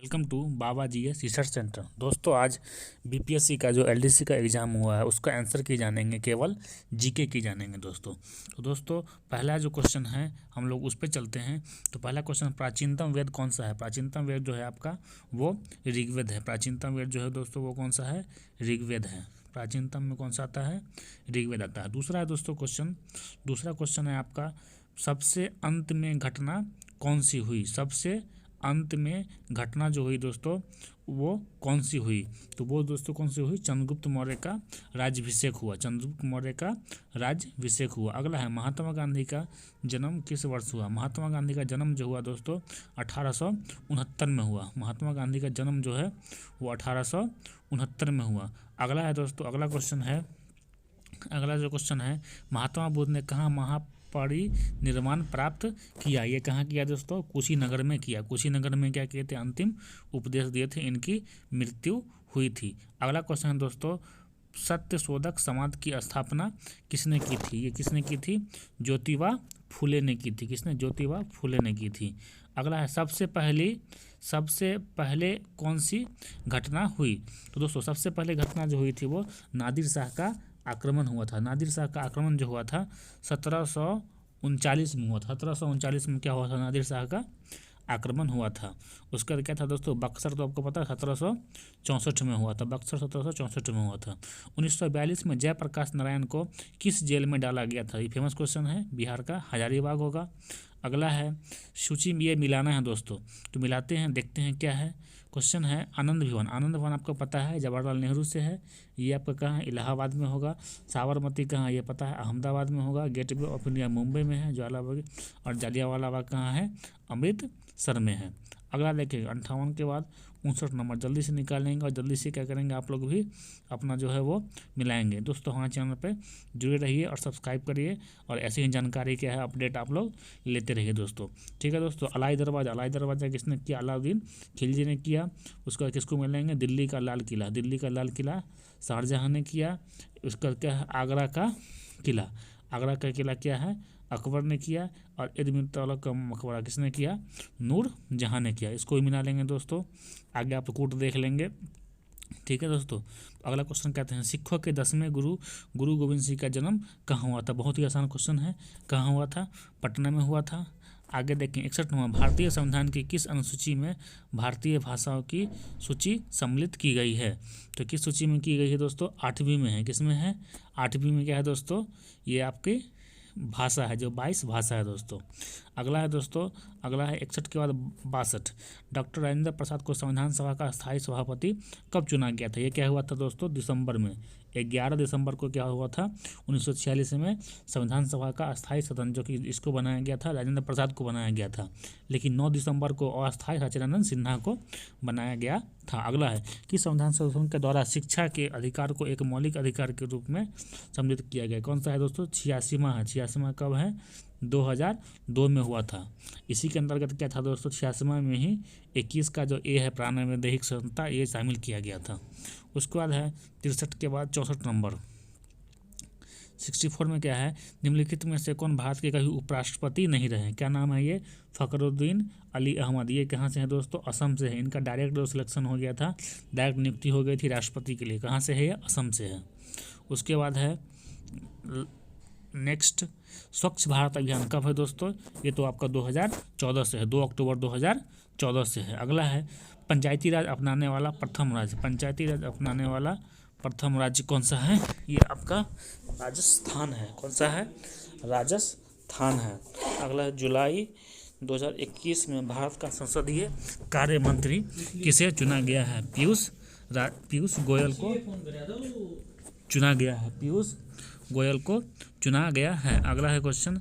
Welcome to Baba GS research centre. दोस्तों आज BPSC का जो एलडीसी का एग्ज़ाम हुआ है उसका आंसर की जानेंगे, केवल जीके की जानेंगे दोस्तों। तो दोस्तों पहला जो क्वेश्चन है हम लोग उस पर चलते हैं। तो पहला क्वेश्चन, प्राचीनतम वेद कौन सा है? प्राचीनतम वेद जो है आपका वो ऋग्वेद है। प्राचीनतम वेद जो है दोस्तों वो कौन सा है? ऋग्वेद है। प्राचीनतम में कौन सा आता है? ऋग्वेद आता है। दूसरा है दोस्तों क्वेश्चन, दूसरा क्वेश्चन है आपका, सबसे अंत में घटना कौन सी हुई? सबसे अंत में घटना जो हुई दोस्तों वो कौन सी हुई? तो वो दोस्तों कौन सी हुई? चंद्रगुप्त मौर्य का राज्याभिषेक हुआ। चंद्रगुप्त मौर्य का राज्याभिषेक हुआ। अगला है, महात्मा गांधी का जन्म किस वर्ष हुआ? महात्मा गांधी का जन्म जो हुआ दोस्तों 1869 में हुआ। महात्मा गांधी का जन्म जो है वो 1869 में हुआ। अगला है दोस्तों, अगला क्वेश्चन है, अगला जो क्वेश्चन है, महात्मा बुद्ध ने कहाँ महापरिनिर्वाण प्राप्त किया? ये कहाँ किया दोस्तों? कुशीनगर में किया। कुशीनगर में क्या किए थे? अंतिम उपदेश दिए थे, इनकी मृत्यु हुई थी। अगला क्वेश्चन है दोस्तों, सत्यशोधक समाज की स्थापना किसने की थी? ये किसने की थी? ज्योतिबा फुले ने की थी। किसने? ज्योतिबा फुले ने की थी। अगला है, सबसे पहले कौन सी घटना हुई? तो दोस्तों सबसे पहले घटना जो हुई थी वो नादिर शाह का आक्रमण हुआ था। नादिर शाह का आक्रमण जो हुआ था 1739 में हुआ था। 1739 में क्या हुआ था? नादिर शाह का आक्रमण हुआ था। उसके बाद क्या था दोस्तों? बक्सर, तो आपको पता है 1764 में हुआ था। बक्सर 1764 में हुआ था। 1942 में जयप्रकाश नारायण को किस जेल में डाला गया था? ये फेमस क्वेश्चन है, बिहार का हजारीबाग होगा। अगला है, सूची में ये मिलाना है दोस्तों, तो मिलाते हैं, देखते हैं क्या है। क्वेश्चन है, आनंद भवन। आनंद भवन आपको पता है जवाहरलाल नेहरू से है। ये आपका कहाँ है? इलाहाबाद में होगा। साबरमती कहाँ? ये पता है अहमदाबाद में होगा। गेटवे ऑफ इंडिया मुंबई में है, ज्वालाबाग। और जालियांवाला बाग कहाँ है? अमृतसर में है। अगला देखिए 58 के बाद 59 नंबर, जल्दी से निकालेंगे और जल्दी से क्या करेंगे, आप लोग भी अपना जो है वो मिलाएंगे। दोस्तों हमारे चैनल पे जुड़े रहिए और सब्सक्राइब करिए, और ऐसी ही जानकारी क्या है अपडेट आप लोग लेते रहिए दोस्तों। ठीक है दोस्तों, अलाई दरवाज़ा। अलाई दरवाज़ा किसने किया? अलाउद्दीन खिलजी ने किया। उसके बाद किसको मिलेंगे? दिल्ली का लाल किला। दिल्ली का लाल किला शाहजहाँ ने किया। उसका क्या है? आगरा का किला। आगरा का किला क्या है? अकबर ने किया। और ईद का मकबरा किसने किया? नूर जहाँ ने किया। इसको भी मिला लेंगे दोस्तों, आगे आप कूट देख लेंगे। ठीक है दोस्तों, अगला क्वेश्चन कहते हैं, सिखों के 10वें गुरु गोविंद सिंह का जन्म कहाँ हुआ था? बहुत ही आसान क्वेश्चन है, कहाँ हुआ था? पटना में हुआ था। आगे देखें 61वां, भारतीय संविधान की किस अनुसूची में भारतीय भाषाओं की सूची सम्मिलित की गई है? तो किस सूची में की गई है दोस्तों? 8वीं में है। किस में है? 8वीं में क्या है दोस्तों? ये आपकी भाषा है, जो 22 भाषा है दोस्तों। अगला है दोस्तों, अगला है 61 के बाद 62, डॉक्टर राजेंद्र प्रसाद को संविधान सभा का स्थायी सभापति कब चुना गया था? ये क्या हुआ था दोस्तों? दिसंबर में, 11 दिसंबर को क्या हुआ था? 1946 में संविधान सभा का अस्थायी सदन जो कि इसको बनाया गया था, राजेंद्र प्रसाद को बनाया गया था। लेकिन 9 दिसंबर को अस्थायी सचिदानंद सिन्हा को बनाया गया था। अगला है कि संविधान संशोधन के द्वारा शिक्षा के अधिकार को एक मौलिक अधिकार के रूप में सम्मिलित किया गया। कौन सा है दोस्तों? 86वां है। 86वां कब है? 2002 में हुआ था। इसी के अंतर्गत क्या था दोस्तों? 86वां में ही 21 का जो ए है प्राणवैधिक स्वतंत्रता, ये शामिल किया गया था। उसके बाद है 63 के बाद 64 नंबर, 64 में क्या है? निम्नलिखित में से कौन भारत के कभी उपराष्ट्रपति नहीं रहे? क्या नाम है ये? फखरुद्दीन अली अहमद। ये कहाँ से है दोस्तों? असम से है। इनका डायरेक्ट जो सिलेक्शन हो गया था, डायरेक्ट नियुक्ति हो गई थी राष्ट्रपति के लिए। कहाँ से है ये? असम से है। उसके बाद है नेक्स्ट, स्वच्छ भारत अभियान कब है दोस्तों? ये तो आपका 2014 से है, 2 अक्टूबर 2014 से है। अगला है, पंचायती राज अपनाने वाला प्रथम राज्य। पंचायती राज अपनाने वाला प्रथम राज्य कौन सा है? ये आपका राजस्थान है। कौन सा है? राजस्थान है। अगला है, जुलाई 2021 में भारत का संसदीय कार्य मंत्री किसे चुना गया है? पीयूष गोयल को चुना गया है। पीयूष गोयल को चुना गया है। अगला है क्वेश्चन,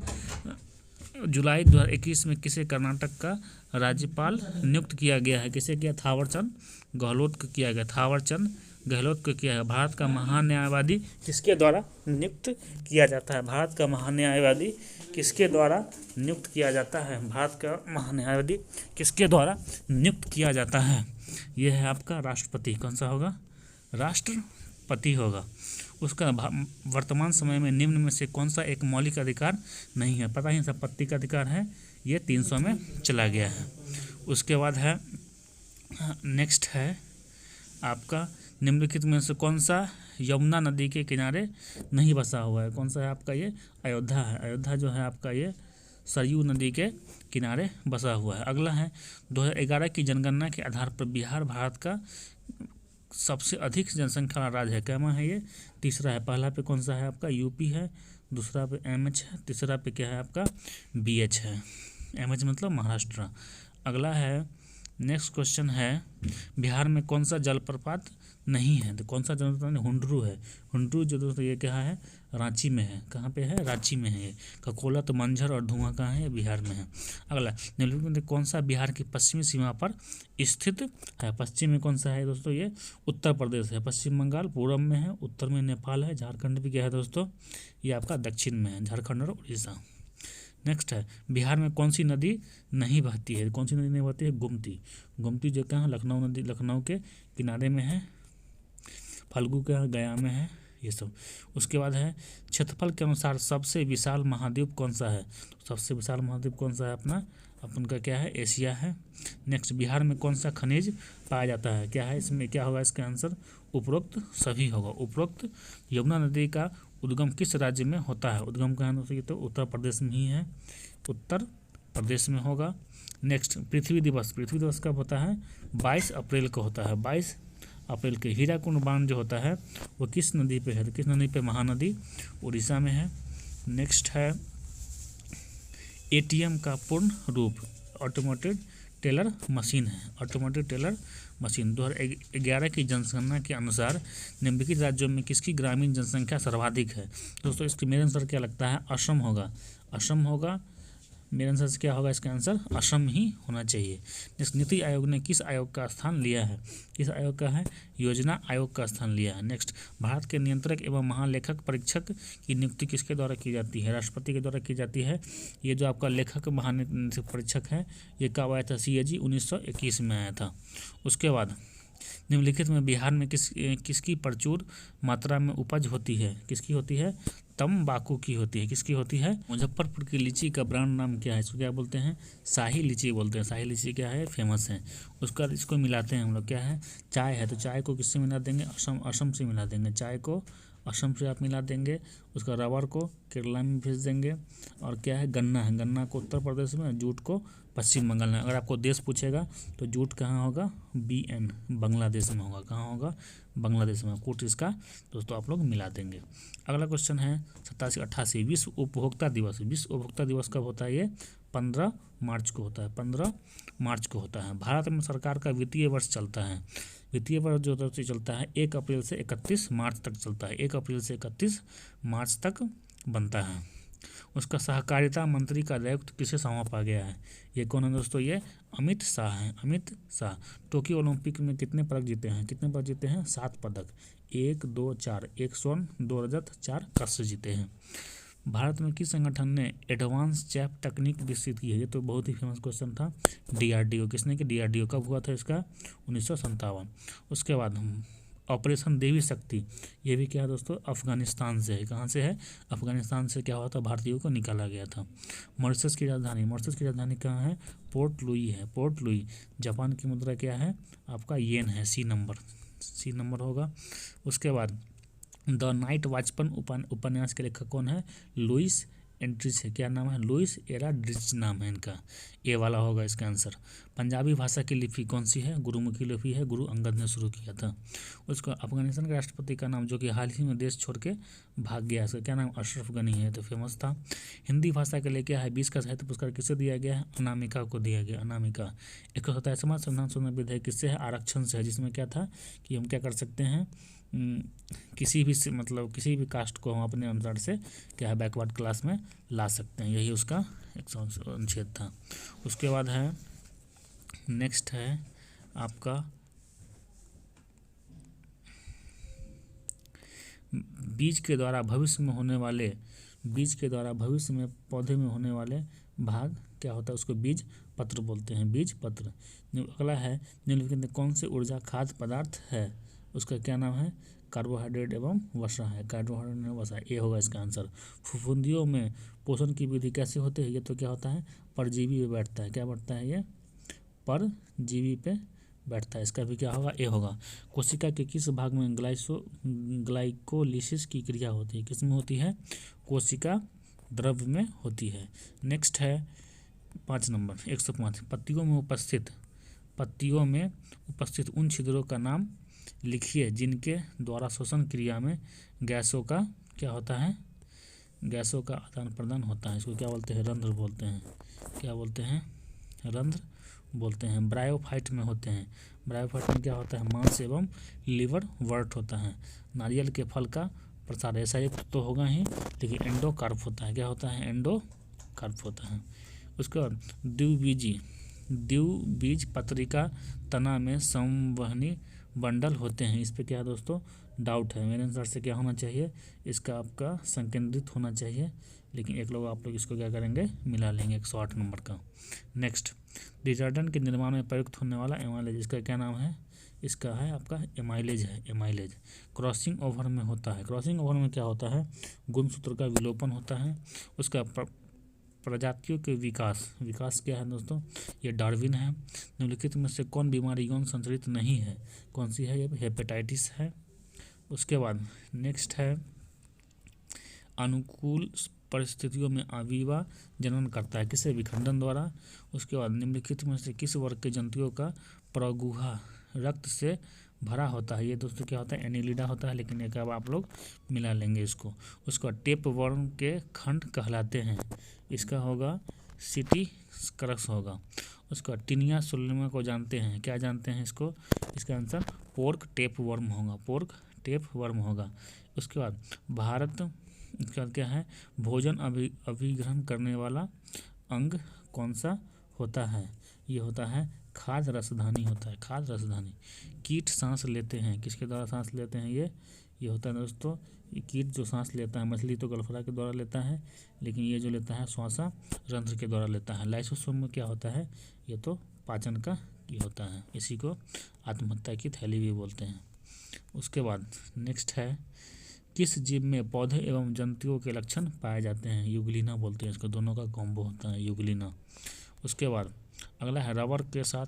जुलाई 2021 में किसे कर्नाटक का राज्यपाल नियुक्त किया गया है? किसे किया? थावरचंद गहलोत को किया गया। थावरचंद गहलोत को किया है। भारत का महान्यायवादी किसके द्वारा नियुक्त किया जाता है? भारत का महान्यायवादी किसके द्वारा नियुक्त किया जाता है? भारत का महान्यायवादी किसके द्वारा नियुक्त किया जाता है? यह है आपका राष्ट्रपति। कौन सा होगा? राष्ट्रपति होगा। उसका वर्तमान समय में निम्न में से कौन सा एक मौलिक अधिकार नहीं है? पता ही, संपत्ति का अधिकार है, ये 300 में चला गया है। उसके बाद है नेक्स्ट है आपका निम्नलिखित में से कौन सा यमुना नदी के किनारे नहीं बसा हुआ है? कौन सा है आपका? ये अयोध्या है। अयोध्या जो है आपका ये सरयू नदी के किनारे बसा हुआ है। अगला है 2011 की जनगणना के आधार पर बिहार भारत का सबसे अधिक जनसंख्या वाला राज्य है। कैमा है ये? तीसरा है। पहला पे कौन सा है आपका? यूपी है। दूसरा पे एमएच है। तीसरा पे क्या है आपका? बीएच है। एमएच मतलब महाराष्ट्र। अगला है नेक्स्ट क्वेश्चन है बिहार में कौन सा जलप्रपात नहीं है? तो कौन सा जलप्रपात? हुंडरू है। हुंडरू जो दोस्तों ये क्या है? रांची में है। कहाँ पे है? रांची में है ये। ककोला तो मंझर और धुआं कहाँ है? बिहार में है। अगला निम्नलिखित में कौन सा बिहार की पश्चिमी सीमा पर स्थित है? पश्चिम में कौन सा है दोस्तों? ये उत्तर प्रदेश है। पश्चिम बंगाल पूरब में है, उत्तर में नेपाल है, झारखंड भी क्या है दोस्तों? ये आपका दक्षिण में है, झारखंड और उड़ीसा। नेक्स्ट है बिहार में कौन सी नदी नहीं बहती है? कौन सी नदी नहीं बहती है? गोमती। गोमती जो कहाँ? लखनऊ नदी, लखनऊ के किनारे में है। फल्गु का गया में है, ये सब। उसके बाद है क्षेत्रफल के अनुसार सबसे विशाल महाद्वीप कौन सा है? सबसे विशाल महाद्वीप कौन सा है अपना? अपन का क्या है? एशिया है। नेक्स्ट बिहार में कौन सा खनिज पाया जाता है? क्या है इसमें? क्या होगा इसका आंसर? उपरोक्त सभी होगा। उपरोक्त यमुना नदी का उद्गम किस राज्य में होता है? उद्गम कहाँ है? तो उत्तर प्रदेश में ही है, उत्तर प्रदेश में होगा। नेक्स्ट पृथ्वी दिवस। पृथ्वी दिवस कब होता है? 22 अप्रैल को होता है। 22 अप्रैल के। हीराकुंड बांध जो होता है वो किस नदी पे है? तो किस नदी पे? महानदी, उड़ीसा में है। नेक्स्ट है एटीएम का पूर्ण रूप ऑटोमेटेड टेलर मशीन है। Automated teller machine. 2011 की जनगणना के अनुसार निम्नलिखित राज्यों में किसकी ग्रामीण जनसंख्या सर्वाधिक है? दोस्तों इसकी मेरा आंसर क्या लगता है? असम होगा। असम होगा। मेरा आंसर से क्या होगा? इसका आंसर असम ही होना चाहिए। नेक्स्ट नीति आयोग ने किस आयोग का स्थान लिया है? किस आयोग का है? योजना आयोग का स्थान लिया है। नेक्स्ट भारत के नियंत्रक एवं महालेखक परीक्षक की नियुक्ति किसके द्वारा की जाती है? राष्ट्रपति के द्वारा की जाती है। ये जो आपका लेखक परीक्षक है ये कब आया था? CAG 1921 में आया था। उसके बाद निम्नलिखित में बिहार में किसकी प्रचुर मात्रा में उपज होती है? किसकी होती है? तंबाकू की होती है। किसकी होती है? मुजफ्फरपुर की लीची का ब्रांड नाम क्या है? इसको क्या बोलते हैं? शाही लीची बोलते हैं। शाही लीची क्या है? फेमस है। उसका इसको मिलाते हैं हम लोग, क्या है? चाय है। तो चाय को किससे मिला देंगे? असम से मिला देंगे। चाय को असम से आप मिला देंगे। उसका रबर को केरला में भेज देंगे। और क्या है? गन्ना है। गन्ना को उत्तर प्रदेश में, जूट को पश्चिम बंगाल में। अगर आपको देश पूछेगा तो जूट कहाँ होगा? BN बांग्लादेश में होगा। कहाँ होगा? बांग्लादेश में। कूट इसका दोस्तों आप लोग मिला देंगे। अगला क्वेश्चन है 87-88 विश्व उपभोक्ता दिवस। विश्व उपभोक्ता दिवस कब होता है? ये 15 मार्च को होता है। 15 मार्च को होता है। भारत में सरकार का वित्तीय वर्ष चलता है। वित्तीय वर्ष जो चलता है 1 अप्रैल से 31 मार्च तक चलता है। 1 अप्रैल से 31 मार्च तक बनता है। उसका सहकारिता मंत्री का दायित्व किसे सौंपा गया है? ये कौन है दोस्तों? ये अमित शाह हैं। अमित शाह। टोक्यो ओलंपिक में कितने पदक जीते हैं? कितने पदक जीते हैं? 7 पदक। 1, 2, 4, 1 स्वर्ण, 2 रजत, 4 कांस्य जीते हैं। भारत में किस संगठन ने एडवांस चैप तकनीक विकसित की है? ये तो बहुत ही फेमस क्वेश्चन था। DRDO। किसने की? DRDO। कब हुआ था इसका? 1957। उसके बाद ऑपरेशन देवी शक्ति, ये भी क्या है दोस्तों? अफगानिस्तान से है। कहाँ से है? अफगानिस्तान से क्या हुआ था? भारतीयों को निकाला गया था। मॉरिशस की राजधानी। मॉरिशस की राजधानी कहाँ है? पोर्ट लुई है। Port Louis. जापान की मुद्रा क्या है? आपका येन है। C नंबर होगा। उसके बाद द नाइट वॉचमैन उपन्यास के लेखक कौन है? लुइस एंड्रिच है। क्या नाम है? लुइस एराड्रिच नाम है इनका। ए वाला होगा इसका आंसर। पंजाबी भाषा की लिपि कौन सी है? गुरुमुखी लिपि है। गुरु अंगद ने शुरू किया था। उसका अफगानिस्तान के राष्ट्रपति का नाम जो कि हाल ही में देश छोड़ के भाग गया, इसका क्या नाम? अशरफ गनी है। तो फेमस था। हिंदी भाषा के लिए क्या है? 20 का साहित्य पुरस्कार किसे दिया गया है? अनामिका को दिया गया। अनामिका। 127वां संविधान संशोधन विधेयक किससे है? आरक्षण से है। जिसमें क्या था कि हम क्या कर सकते हैं, किसी भी मतलब किसी भी कास्ट को हम अपने अनुसार से क्या है बैकवर्ड क्लास में ला सकते हैं। यही उसका एक अनुच्छेद था। उसके बाद है नेक्स्ट है आपका बीज के द्वारा भविष्य में पौधे में होने वाले भाग क्या होता है? उसको बीज पत्र बोलते हैं। बीज पत्र। अगला है निम्नलिखित में कौन से ऊर्जा खाद्य पदार्थ है? उसका क्या नाम है? कार्बोहाइड्रेट एवं वसा है। कार्बोहाइड्रेट एवं वसा, ये होगा इसका आंसर। फफूंदियों में पोषण की विधि कैसे होती है? ये तो क्या होता है? परजीवी पे बैठता है। क्या बैठता है? ये परजीवी पे बैठता है, इसका भी क्या होगा, ए होगा। कोशिका के किस भाग में ग्लाइकोलिसिस की क्रिया होती है, किस में होती है, कोशिका द्रव्य में होती है। नेक्स्ट है 5 नंबर 105, पत्तियों में उपस्थित उन छिद्रों का नाम लिखिए जिनके द्वारा श्वसन क्रिया में गैसों का क्या होता है, गैसों का आदान प्रदान होता है। इसको क्या बोलते हैं, रंध्र बोलते हैं। क्या बोलते हैं, रंध्र बोलते हैं। ब्रायोफाइट में होते हैं। ब्रायोफाइट में क्या होता है, मांस एवं लीवर वर्ट होता है। नारियल के फल का प्रसार ऐसा एक तो होगा ही, लेकिन एंडोकार्प होता है। क्या होता है, एंडोकार्प होता है। उसके बाद द्विबीज पत्रिका तना में संवहनी बंडल होते हैं। इस पे क्या है दोस्तों, डाउट है। मेरे अनुसार से क्या होना चाहिए, इसका आपका संकेंद्रित होना चाहिए, लेकिन एक लोग आप लोग इसको क्या करेंगे, मिला लेंगे 108 नंबर का। नेक्स्ट, डिटर्जेंट के निर्माण में प्रयुक्त होने वाला एमाइलेज, इसका क्या नाम है, इसका है आपका एमाइलेज है, एमाइलेज। क्रॉसिंग ओवर में होता है। क्रॉसिंग ओवर में क्या होता है, गुणसूत्र का विलोपन होता है। उसका प्रजातियों के विकास क्या है दोस्तों, ये डार्विन है। निम्नलिखित में से कौन बीमारी यौन संचालित नहीं है, कौन सी है, ये हेपेटाइटिस है। उसके बाद नेक्स्ट है, अनुकूल परिस्थितियों में अवीवा जनन करता है, किसे, विखंडन द्वारा। उसके बाद निम्नलिखित में से किस वर्ग के जंतुओं का प्रगुहा रक्त से भरा होता है, ये दोस्तों क्या होता है, एनिलिडा होता है, लेकिन एक अब आप लोग मिला लेंगे इसको। उसका टेप वर्म के खंड कहलाते हैं, इसका होगा सिटी क्रक्स होगा। उसका टिनिया सोलिना को जानते हैं, क्या जानते हैं इसको, इसका आंसर पोर्क टेप वर्म होगा, पोर्क टेप वर्म होगा। उसके बाद भारत, इसका क्या है, भोजन अभिग्रहण करने वाला अंग कौन सा होता है, ये होता है खाद्य रसधानी होता है, खाद्य रसधानी। कीट सांस लेते हैं, किसके द्वारा सांस लेते हैं, ये होता है दोस्तों, ये कीट जो सांस लेता है, मछली तो गलफड़ा के द्वारा लेता है, लेकिन ये जो लेता है श्वासा रंध्र के द्वारा लेता है। लाइसोसोम में क्या होता है, ये तो पाचन का ये होता है, इसी को आत्महत्या की थैली भी बोलते हैं। उसके बाद नेक्स्ट है, किस जीव में पौधे एवं जंतुओं के लक्षण पाए जाते हैं, युगलिना बोलते हैं इसको, दोनों का कॉम्बो होता है युगलिना। उसके बाद अगला है रबर के साथ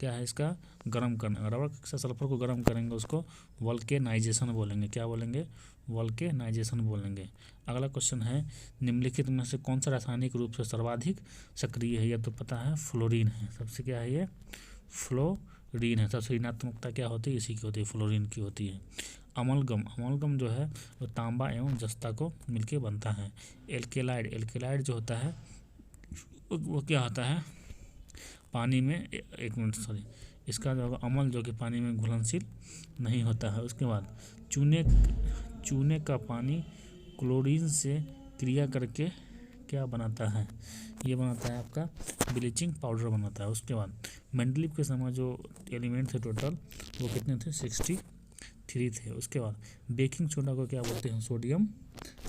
क्या है, इसका गर्म करना, रबर के साथ सल्फर को गर्म करेंगे, उसको वल्केनाइजेशन बोलेंगे, क्या बोलेंगे, वल्केनाइजेशन बोलेंगे। अगला क्वेश्चन है, निम्नलिखित में से कौन सा रासायनिक रूप से सर्वाधिक सक्रिय है, यह तो पता है फ्लोरीन है, सबसे क्या है, ये फ्लोरीन है। सबसे ऋणात्मकता क्या होती है, इसी की होती है, फ्लोरीन की होती है। अमलगम जो है वो तांबा एवं जस्ता को मिलके बनता है। एल्केलाइड जो होता है वो क्या होता है, पानी में, एक मिनट सॉरी, इसका जो अमल जो कि पानी में घुलनशील नहीं होता है। उसके बाद चूने का पानी क्लोरीन से क्रिया करके क्या बनाता है, ये बनाता है आपका ब्लीचिंग पाउडर बनाता है। उसके बाद मेंडलीव के समय जो एलिमेंट थे टोटल वो कितने थे, 63 थे। उसके बाद बेकिंग सोडा को क्या बोलते हैं, सोडियम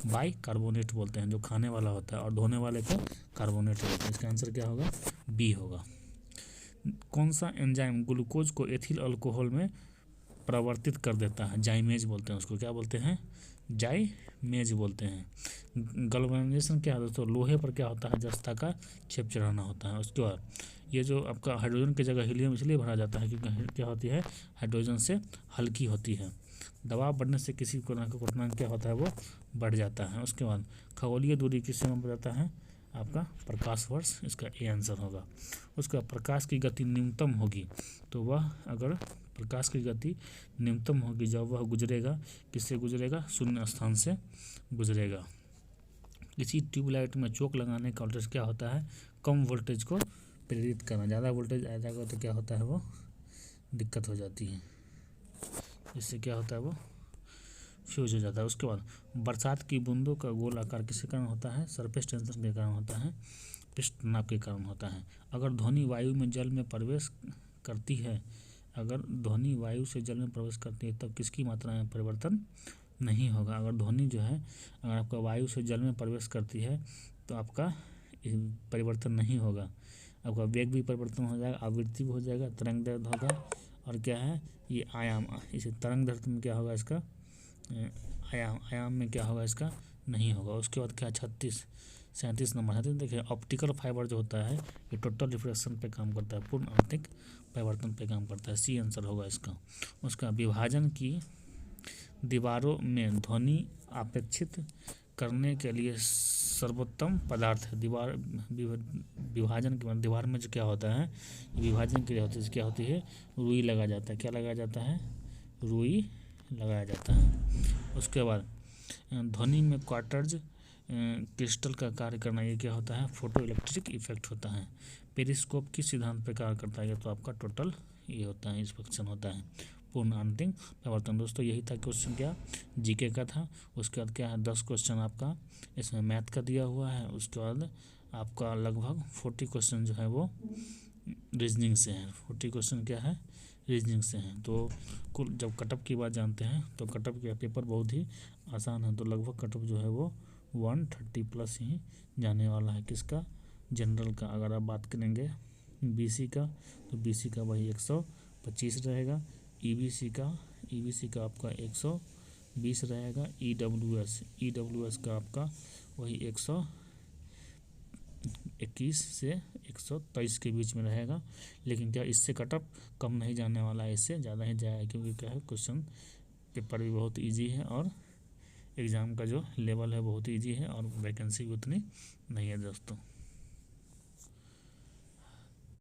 बाइकार्बोनेट बोलते हैं, जो खाने वाला होता है, और धोने वाले को कार्बोनेट बोलते हैं। इसका आंसर क्या होगा, बी होगा। कौन सा एंजाइम ग्लूकोज को एथिल अल्कोहल में परिवर्तित कर देता है, जाइमेज बोलते हैं उसको, क्या बोलते हैं, जाइमेज बोलते हैं। गैल्वेनाइजेशन क्या है दोस्तों, लोहे पर क्या होता है, जस्ता का छेप चढ़ाना होता है। उसके बाद ये जो आपका हाइड्रोजन की जगह हीलियम इसलिए भरा जाता है क्योंकि क्या होती है, हाइड्रोजन से हल्की होती है। दबाव बढ़ने से किसी कोना का क्वथनांक क्या होता है, वो बढ़ जाता है। उसके बाद खगोलीय दूरी किससे मापा जाता है, आपका प्रकाश वर्ष, इसका ए आंसर होगा। उसका प्रकाश की गति न्यूनतम होगी, तो वह अगर प्रकाश की गति न्यूनतम होगी जब वह गुजरेगा, किससे गुजरेगा, शून्य स्थान से गुजरेगा। इसी ट्यूबलाइट में चोक लगाने का वोल्टेज क्या होता है, कम वोल्टेज को प्रेरित करना। ज़्यादा वोल्टेज आ जाएगा तो क्या होता है, वो दिक्कत हो जाती है, इससे क्या होता है, वो फ्यूज हो जाता है। उसके बाद बरसात की बूंदों का गोल आकार किसके कारण होता है, सरफेस टेंशन के कारण होता है, पृष्ठ तनाव के कारण होता है। अगर ध्वनि वायु में जल में प्रवेश करती है, अगर ध्वनि वायु से जल में प्रवेश करती है तब किसकी मात्रा में परिवर्तन नहीं होगा। अगर ध्वनि जो है अगर आपका वायु से जल में प्रवेश करती है तो आपका परिवर्तन नहीं होगा, आपका वेग भी परिवर्तन हो जाएगा, आवृत्ति भी हो जाएगा, तरंग दैर्घ्य होगा, और क्या है, ये आयाम, इसे तरंग दैर्घ्य में क्या होगा, इसका आयाम में क्या होगा, इसका नहीं होगा। उसके बाद क्या 36 37 नंबर है। देखिए ऑप्टिकल फाइबर जो होता है ये टोटल रिफ्लेक्शन पे काम करता है, पूर्ण आंतरिक परिवर्तन पे काम करता है। सी आंसर होगा इसका। उसका विभाजन की दीवारों में ध्वनि अपेक्षित करने के लिए सर्वोत्तम पदार्थ है। दीवार विभाजन के बाद दीवार में जो क्या होता है, विभाजन के लिए होती है, क्या होती है, रुई लगाया जाता है। क्या लगाया जाता है, रुई लगाया जाता है। उसके बाद ध्वनि में क्वार्टज क्रिस्टल का कार्य करना, ये क्या होता है, फोटो इलेक्ट्रिक इफेक्ट होता है। पेरिस्कोप किस सिद्धांत पर कार्य करता है, ये तो आपका टोटल ये होता है, इंस्पेक्शन होता है, पूर्ण आंतरिक परिवर्तन। दोस्तों यही था क्वेश्चन, क्या जीके का था। उसके बाद क्या है 10 क्वेश्चन आपका इसमें मैथ का दिया हुआ है। उसके बाद आपका लगभग 40 क्वेश्चन जो है वो रीजनिंग से हैं। 40 क्वेश्चन क्या है, रीजनिंग से हैं। तो कुल जब कटअप की बात जानते हैं तो कटअप का पेपर बहुत ही आसान है। तो लगभग कटअप जो है वो 130 प्लस ही जाने वाला है। किसका, जनरल का। अगर आप बात करेंगे बीसी का तो बीसी का वही 125 रहेगा। ईबीसी का आपका 120 रहेगा। ईडब्ल्यूएस का आपका वही 121 से 123 के बीच में रहेगा। लेकिन क्या इससे कटअप कम नहीं जाने वाला है, इससे ज़्यादा ही जाएगा, क्योंकि क्या है क्वेश्चन पेपर भी बहुत इजी है और एग्ज़ाम का जो लेवल है बहुत इजी है और वैकेंसी भी उतनी नहीं है दोस्तों।